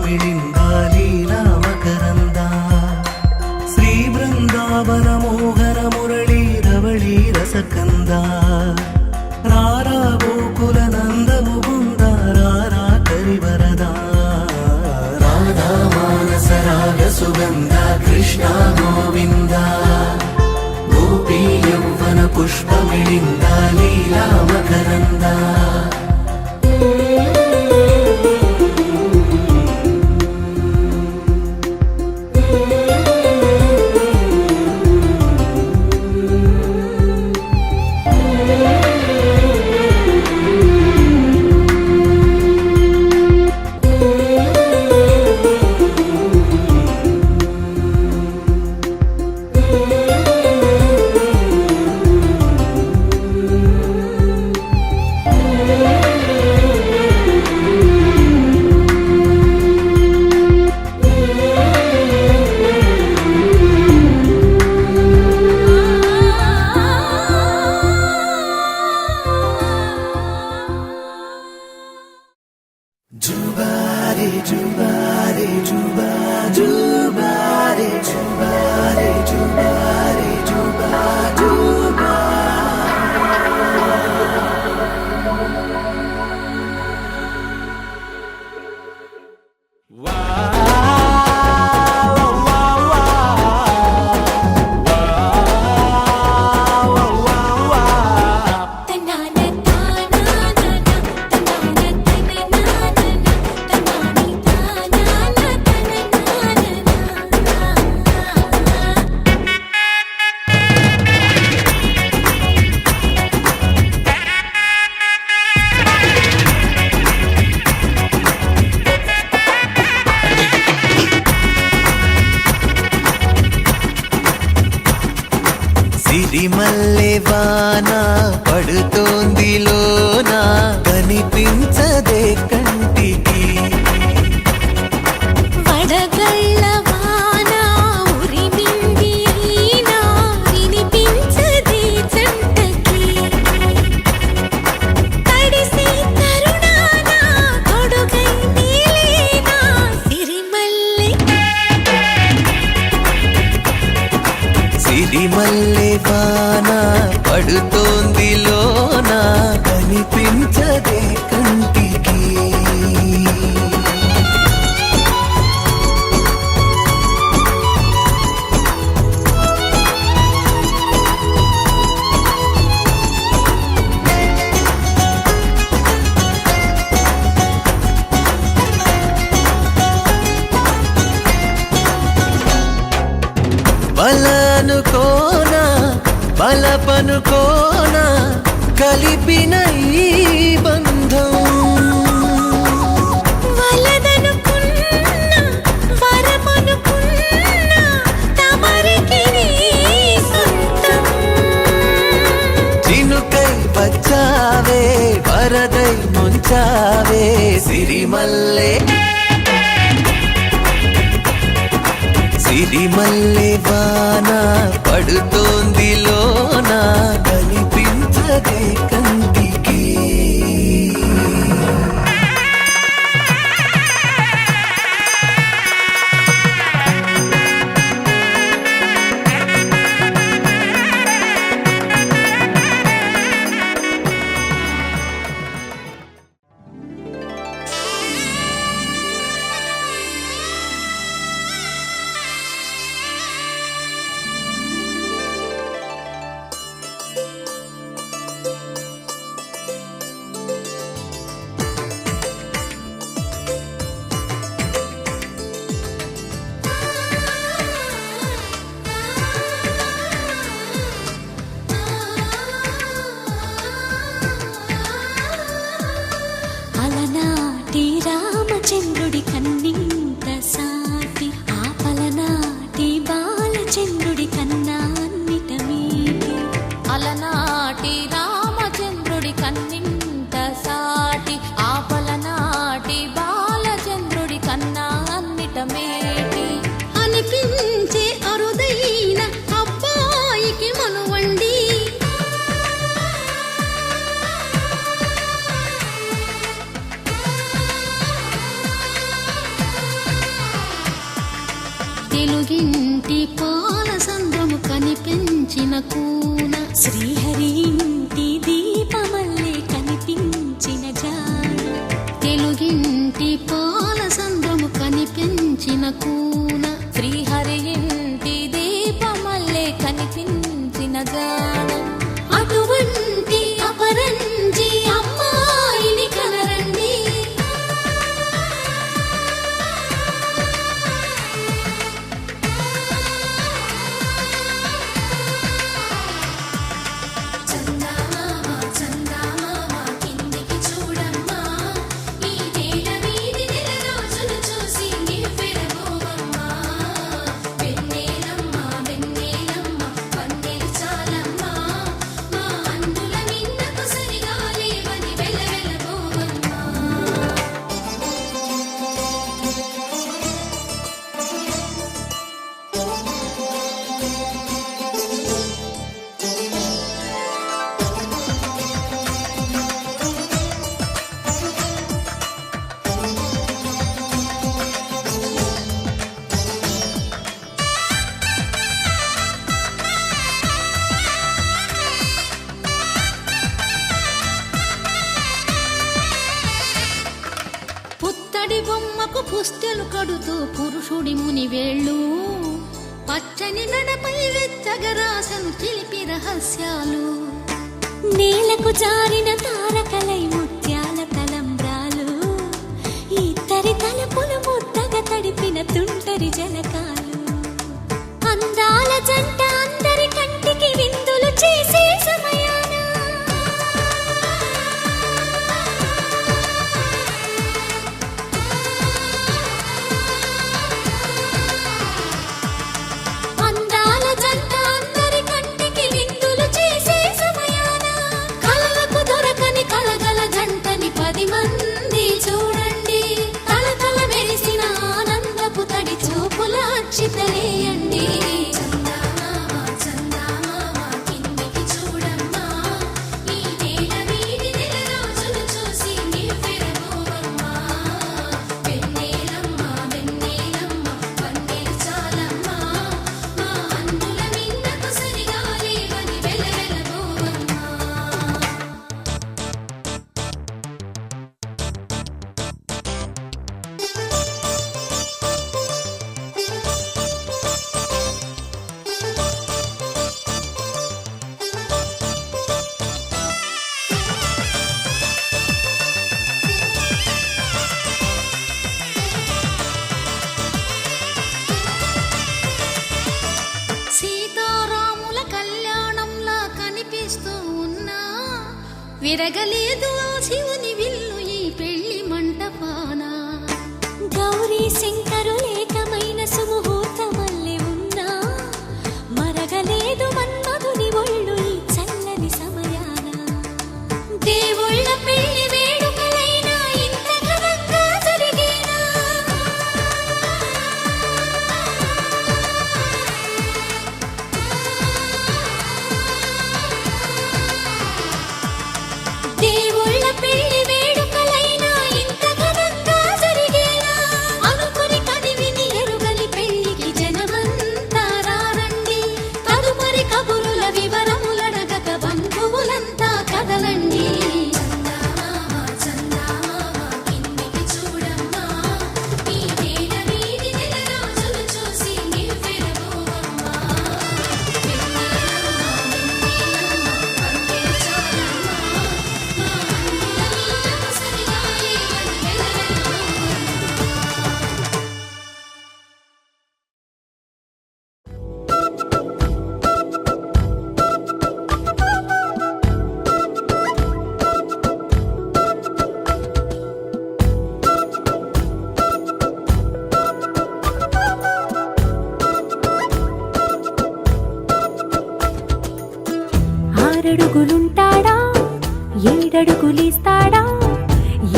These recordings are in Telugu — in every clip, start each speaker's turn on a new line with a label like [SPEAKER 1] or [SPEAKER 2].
[SPEAKER 1] పుష్పమిళింద లీలా మకరంద శ్రీ బృందావన మోహన మురళీ రవళీ రసకంద రారా గోకుల నంద ముకుంద రారా కరివరద రాధా మానస రాగ సుగంధ కృష్ణ గోవింద గోపీ యౌవన పుష్పమిళింద లీలా మకరంద
[SPEAKER 2] సిరిమల్లె వాన పడుతోంది లోన కనిపించదే కంటికి
[SPEAKER 3] వడగళ్ళ వాన ఉరిమింది అయినా వినిపించదే జంటకి తడిసి తరుణాన తొడుగై నీలేనా
[SPEAKER 2] సిరిమల్లె వాన పడుతోంది లోన కనిపించదే కంటికి బలనుకోనా బలపనుకోనా కలిపిన ఈ బంధం
[SPEAKER 3] వలదనుకున్నా వరమనుకున్నా తమరికి నీ సొంతం
[SPEAKER 2] చినుకై వచ్చావే వరదై ముంచావే సిరిమల్లె సిరిమల్లె వాన పడుతోంది లోన కనిపించదే కంటికి
[SPEAKER 3] అలనాటి రామచంద్రుడి కన్నింత సాటి ఆపలనాటి బాలచంద్రుడి కన్నా అన్నిట మీటి అలనాటి రామచంద్రుడి కన్నింత సాటి ఆపలనాటి బాలచంద్రుడి కన్నా అన్నిట మేటి అనిపించే అరుదైన అబ్బాయికి మనువండి
[SPEAKER 4] తెలుగింటి పాల సంద్రము కనిపించిన కూన
[SPEAKER 3] శ్రీహరి ఇంటి దీపమల్లే కనిపించిన జాడ
[SPEAKER 4] తెలుగింటి పాల సంద్రము కనిపించిన కూన
[SPEAKER 3] శ్రీహరి ఇంటి దీపమల్లే కనిపించిన జాడ
[SPEAKER 4] అటువంటి అపరంజి అమ్మాయిని కనరండి చందమామ చందమామ కిందికి చూడమ్మా ఈ నేల వీధి నెల రోజులు చూసి నివ్వెరబోవమ్మా వెన్నెలమ్మ వెన్నెలమ్మ వన్నెలు చాలమ్మా మా అందుల మిన్నకు సరిగా లేవని వెలవెలబోవమ్మా పుత్తడి బొమ్మకు పుస్తెలు కడుతూ పురుషుడి ముని వేళ్ళు పచ్చని నడపై వెచ్చగరాసను చిలిపి రహస్యాలు
[SPEAKER 3] నేలకు జారిన తారకలై ముత్యాల తలంబ్రాలు ఇద్దరి తలపులు ముద్దగా తడిపిన తుంటరి జలకాలు అందాల జంట అందరి కంటికి విందులు చేసే సమయాన అందాల జంట అందరి కంటికి విందులు చేసే సమయాన కలలకు దొరకని కలగల జంటని 10 మంది చూడండి తలతల మెరిసిన ఆనందపు తడి చూపుల అక్షితలేయండి చందమామ చందమామ కిందికి చూడమ్మా ఈ నేల వీధి నెల రోజులు చూసి నివ్వెరబోవమ్మా వెన్నెలమ్మ వెన్నెలమ్మ వన్నెలు చాలమ్మా మా అందుల మిన్నకు సరిగా లేవని వెలవెలబోవమ్మా సీతారాముల కళ్యాణంలా కనిపిస్తూ ఉన్నా విరగలేదు ఆ శివుని విల్లు ఈ పెళ్లి మంటపాన గౌరీ శంకరులేకమైన సుముహూర్తమల్లె ఉన్నా మరగలేదు మన్మధుని ఒళ్ళు ఈ చల్లని సమయాన దేవుళ్ళ పెళ్లి వేడుకలైనా ఇంత ఘనంగా జరిగేనా దేవుళ్ళ పెళ్లి వేడుకలైనా ఇంత ఘనంగా జరిగేనా అనుకుని కదివిని ఎరుగని పెళ్లికి జనమంతా రారండి తదుపరి కబురుల వివరములడగక బంధువులంతా కదలండి చందమామ చందమామ కిందికి చూడమ్మా ఈ నేల వీధి నెల రోజులు చూసి నివ్వెరబోవమ్మా వెన్నెలమ్మ వెన్నెలమ్మ వన్నెలు చాలమ్మా మా అందుల మిన్నకు సరిగా లేవని వెలవెలబోవమ్మా
[SPEAKER 5] ఆరడుగులుంటాడా ఏడడుగులిస్తాడా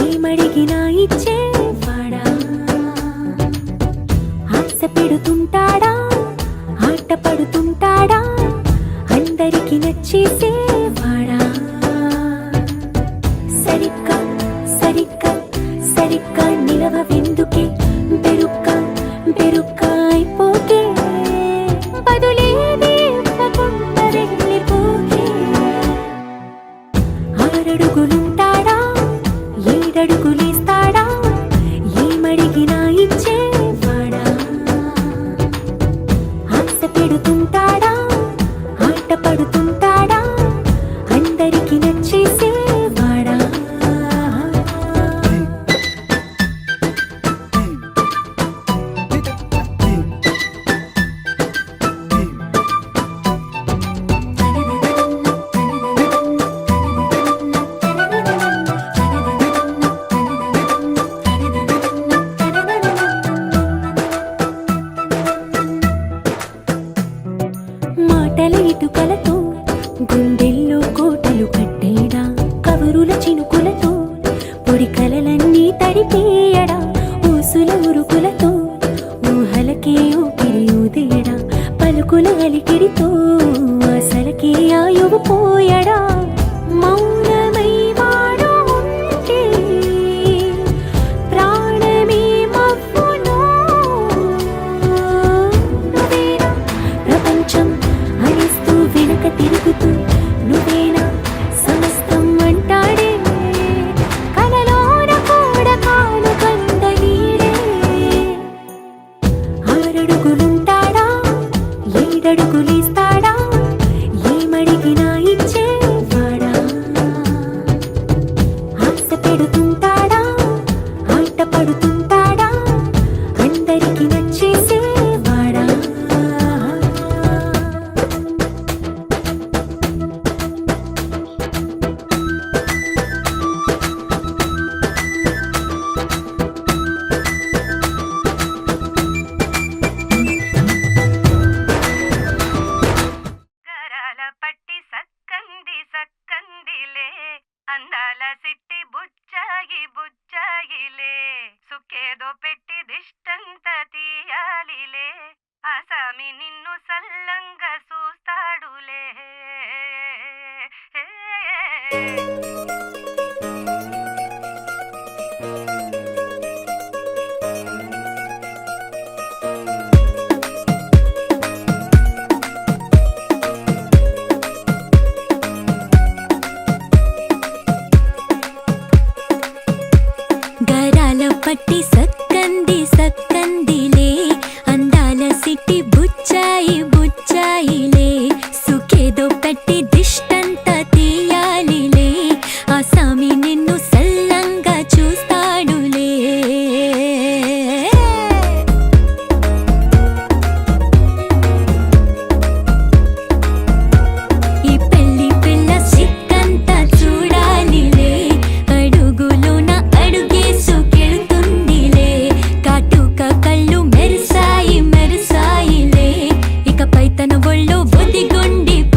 [SPEAKER 5] ఏమడిగినా ఇచ్చేవాడా ఆశ పెడుతుంటాడా ఆట పడుతుంటాడా అందరికి నచ్చేసేవాడా సరిగ్గా సరిగ్గా సరిగ్గా నిలవవెందుకే బెరుక్క బెరుక్క అయిపోకే ఉరుకులతో ఊహలకే ఊపిరి ఊదేయడా పలుకుల అలికిడితో అసలకే ఆయువు పోయడా మౌనమై వాడు ఉంటే ప్రాణమే మవ్వును నువ్వేనా ప్రపంచం అనిస్తూ వెనుక తిరుగుతూ నువ్వేనా సమస్తం అంటాడే కలలోన కూడా కాను కంద నీడే ఆరడుగులుంటాడా ఏడడుగులేస్తాడా ఏమడిగినా ఇచ్చేవాడా ఆశ పెడుతుంటాడా ఆట పడుతుంటాడా అందరికి నచ్చేసేవాడా
[SPEAKER 6] గరాల పట్టి సక్కంది సక్కందిలే అందాల సిట్టి బుచ్చాయి బుచ్చాయిలే సుఖేదో పెట్టి దిష్టంత తీయాలిలే ఆసామి నిన్ను సల్లంగా చూస్తాడులే
[SPEAKER 5] గరాల పట్టి సక్కంది సక్కందిలే అందాల సిట్టి బుచ్చాయి బుచ్చాయిలే సుఖేదో పెట్టి దిష్టంత తీయాలిలే ఆసామి నిన్ను సల్లంగా చూస్తాడులే ఈ పెళ్లి పిల్ల సిక్కంతా చూడాలిలే అడుగులోన అడుగేసుకెళ్తుందిలే కాటుక కళ్ళు మెరిసాయి మెరిసాయిలే ఇకపై తన ఒళ్ళో ఒదిగొండిపోతుందిలే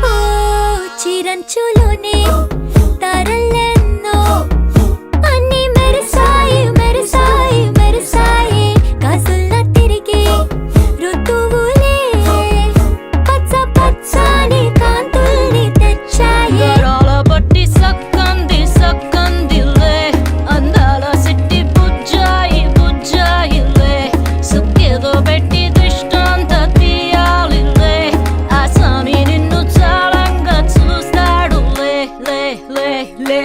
[SPEAKER 5] ఓ చిరంచులోనే తారలెన్నో అన్ని మెరిసాయి మెరిసాయి మెరిసాయి కాసుల్లా తిరిగి ఋతువులే పచ్చ పచ్చని కాంతుల్ని తెచ్చాయి
[SPEAKER 4] గరాల పట్టి సక్కంది సక్కందిలే అందాల సిట్టి బుజ్జాయి బుజ్జాయిలే సుఖేదో పెట్టి దిష్టంత తీయాలిలే ఆసామి నిన్ను చాలంగా చూస్తాడు లే లే లే లే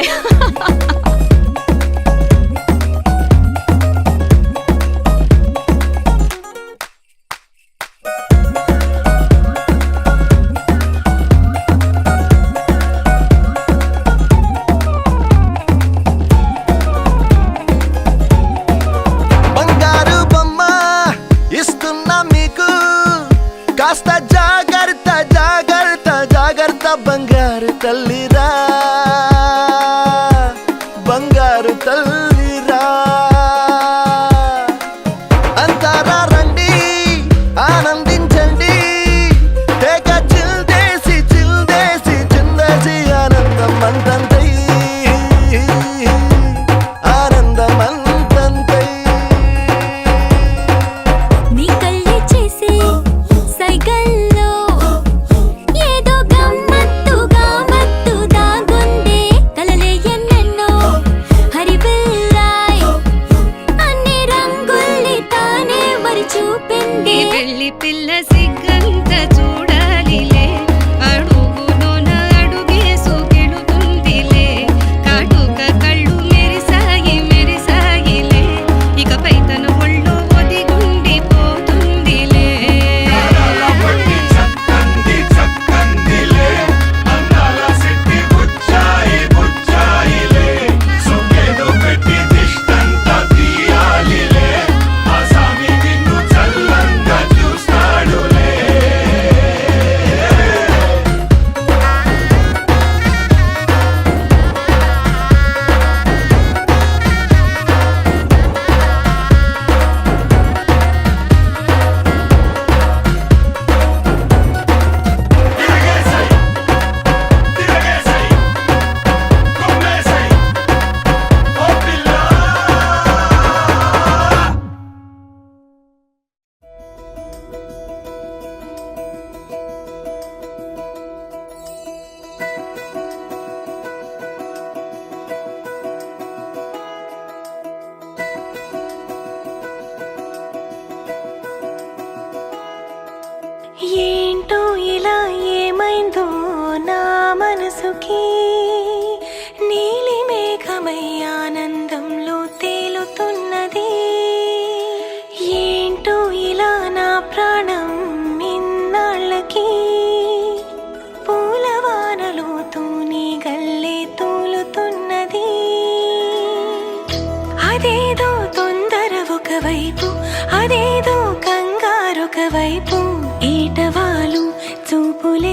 [SPEAKER 2] బంగారు బొమ్మ ఇస్తున్నా మీకు కాస్త జాగ్రత్త జాగ్రత్త జాగ్రత్త బంగారు తల్లిరా బంగారు తల్లిరా అంతారా రండి ఆనందించండి తెగ చిల్దేసి చిందేసి ఆనందం అంతంతై ఆనందం అంతంతై
[SPEAKER 5] నీ కళ్ళే చేసే సైగల్లో ఏదో గమ్మత్తుగా మత్తు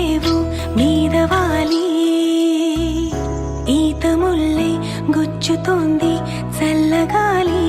[SPEAKER 5] లేవు మీద వాలి ఈత ముల్లే గుచ్చుతోంది చల్లగాలి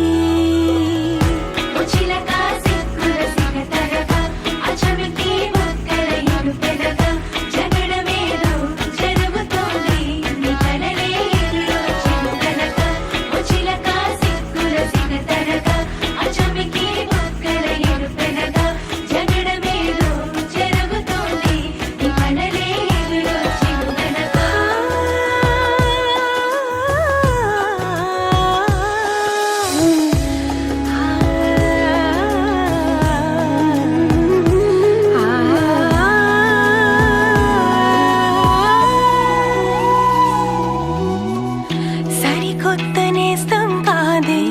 [SPEAKER 5] సరికొత్త నేస్తం కాదే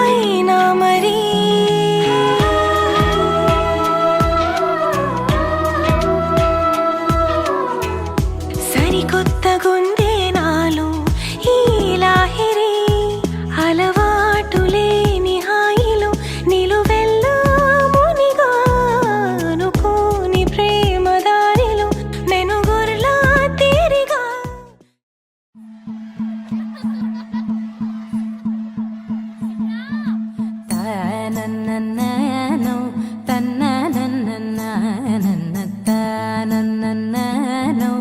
[SPEAKER 5] అయినా మరి సరికొత్త గుందే నాలో ఈ లాహిరి అలవాటు లేని హాయిలో నిలువెల్లా మునిగా అనుకోని ప్రేమ దారిలో నేను గుర్లా తీరిగా
[SPEAKER 4] తనననననో, తనననననన, తనననననో,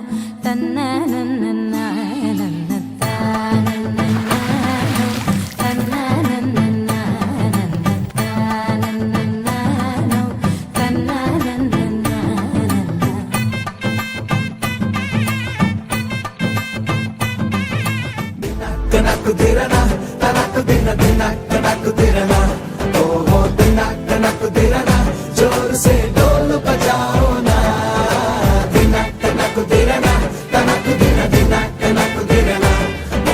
[SPEAKER 4] తనననననన, తనననననో, తనననననన, తనననననో, తనననననన.
[SPEAKER 1] కనకు దిరనా తనకు దిన దిన కనకు దిరనా ఓహో దిన కనకు దిరనా జోర్ సే డోల్ బజాओ నా దిన కనకు దిరనా తనకు దిన దిన కనకు దిరనా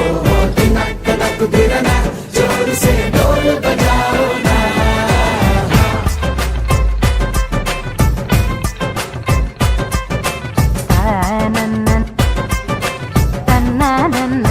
[SPEAKER 1] ఓహో దిన కనకు దిరనా జోర్ సే డోల్ బజాओ నా
[SPEAKER 4] తననననన, తననననన,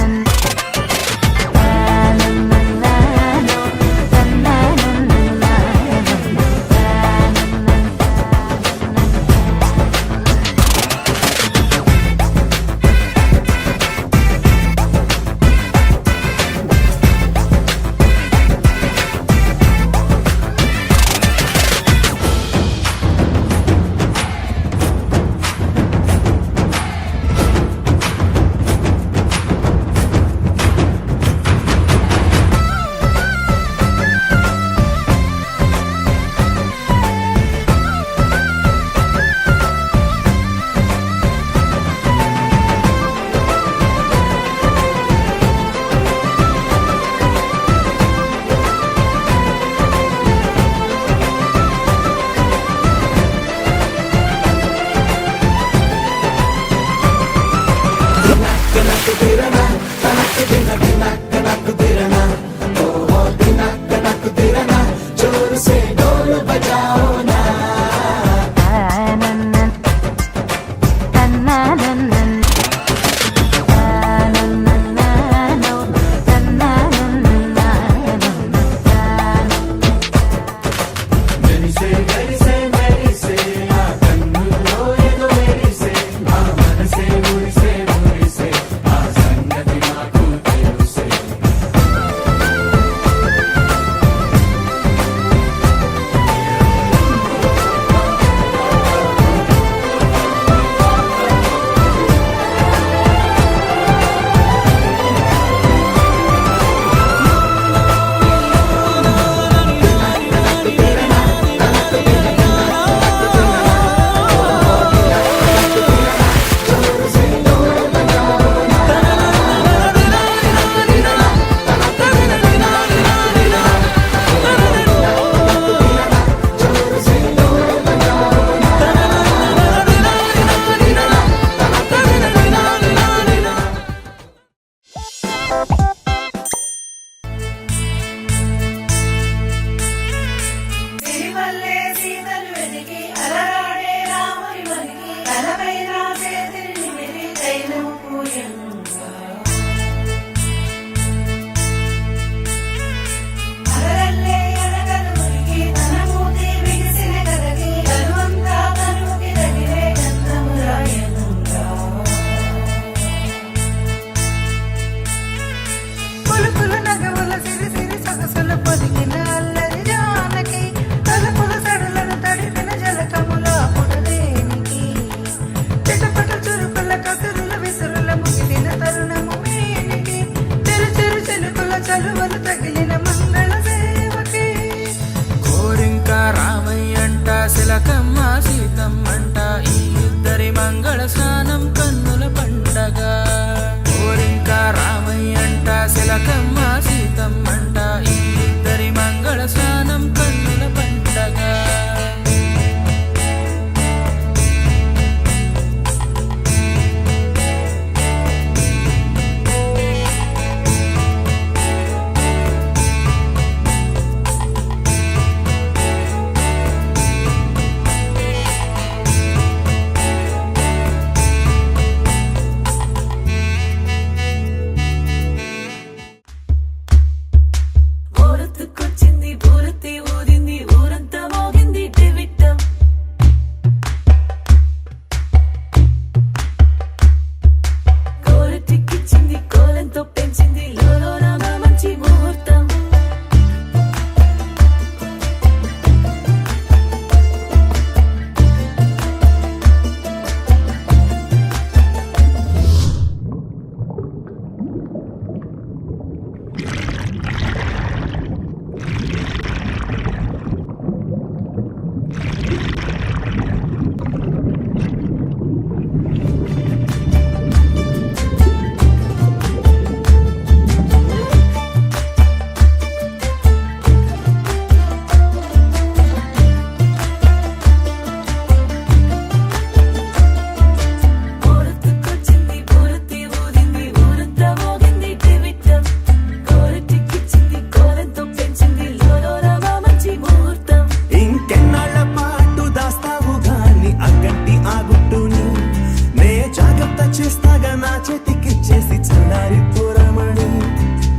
[SPEAKER 1] చేస్తాగా నా చేతికిచ్చేసి చల్లారి పోరమణి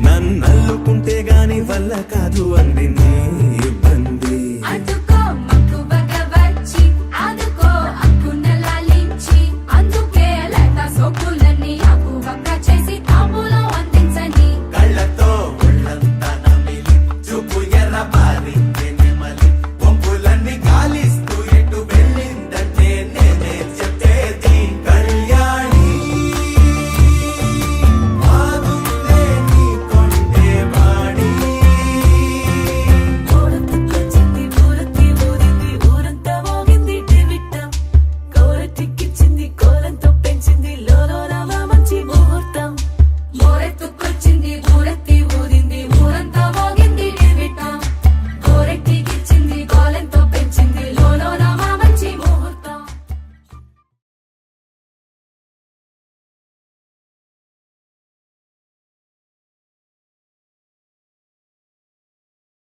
[SPEAKER 1] నన్నల్లుకుంటే గాని వల్ల కాదు అంది